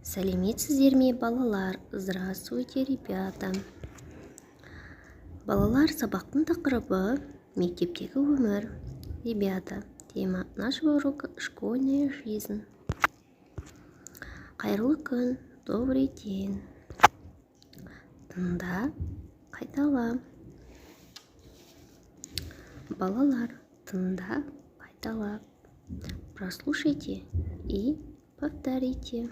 Сәлеметсіздер ме, балалар? Здравствуйте, ребята. Балалар, сабақтың тақырыбы мектептегі өмір. Ребята, тема нашего урока школьная жизнь. Қайырлы күн, добрый день. Тыңда, қайтала. Балалар, тыңда, қайтала. Прослушайте и повторите.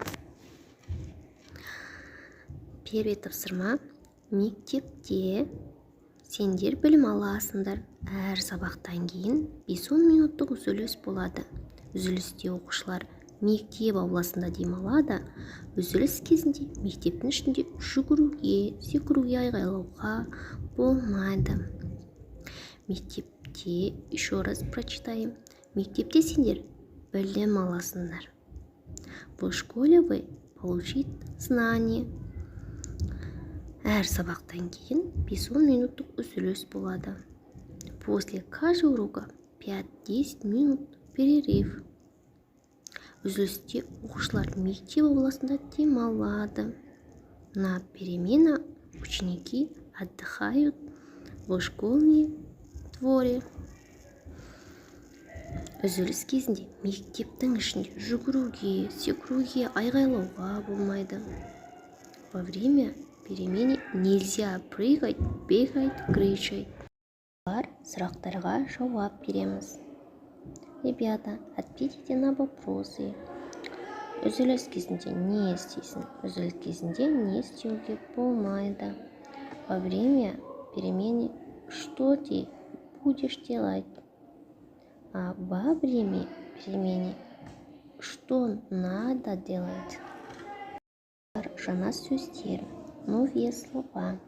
Первый тапсырма. Мектепте сендер білім аласыңдар. Әр сабақтан кейін 5-10 минуттық үзіліс болады. Үзілісте оқушылар мектеп ауласында демалады. Үзіліс кезінде мектептің ішінде жүгіруге, секіруге, айғайлауға болмайды. Мектепте, еще раз прочитаем. Мектепте сендер білім аласыңдар. В школе вы получите знания. Әр сабақтан кейін 5-10 минуттық үзіліс болады. После каждого урока 5-10 минут перерыв. Үзілісте оқушылар мектеп ауласында демалады. На перемена ученики отдыхают в школьном дворе. Үзіліс кезінде мектептің ішінде жүгіруге, секіруге, айғайлауға болмайды. Во время перемене нельзя прыгать, бегать, кричать. Сұрақтарға жауап береміз. Ребята, ответьте на вопросы. Үзіліс кезінде не істейсің? Үзіліс кезінде не істеуге болмайды? Во время перемены что ты будешь делать? А во время перемены что надо делать? Жаңа сөздер. Новые слова.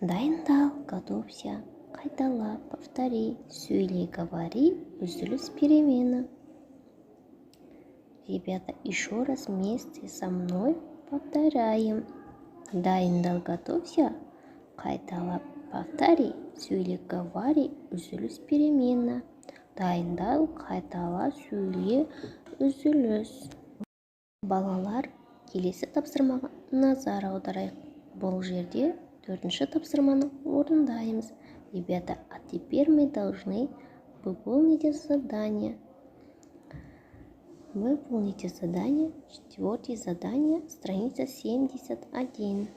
Дайындал, готовься, қайтала, повтори, сөйлей, говори, үзіліс перемена. Ребята, еще раз вместе со мной повторяем. Дайындал, готовься, қайтала, повтори, сөйлей, говори, үзіліс перемена. Дайындал, қайтала, сөйле, үзіліс. Балалар, келесі тапсырмаға назар аударайық. Бұл жерде 4-ші тапсырманы орындаймыз. Ребята, а теперь мы должны выполнить задание. Выполните задание. 4-е задание, страница 71.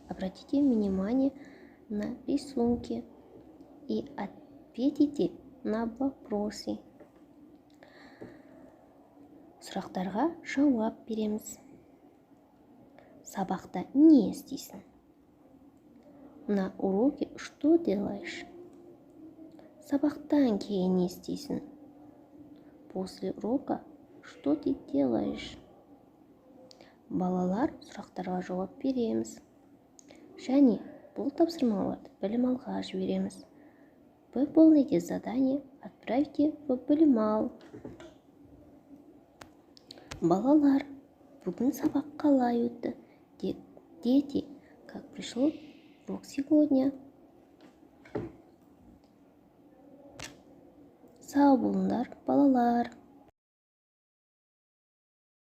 Обратите внимание на рисунки и ответите на вопросы. Сұрақтарға жауап береміз. Сабақта не істейсің? На уроке что делаешь? Сабақтан кейін не істейсің? После урока что ты делаешь? Балалар, сұрақтарға жауап береміз. Және бұл тапсырмаларды білім алға жібереміз. Выполните задание, отправьте в білім ал. Балалар, бүгін сабақ қалай өтті? Дети, как пришел урок сегодня? Сау болыңдар, балалар.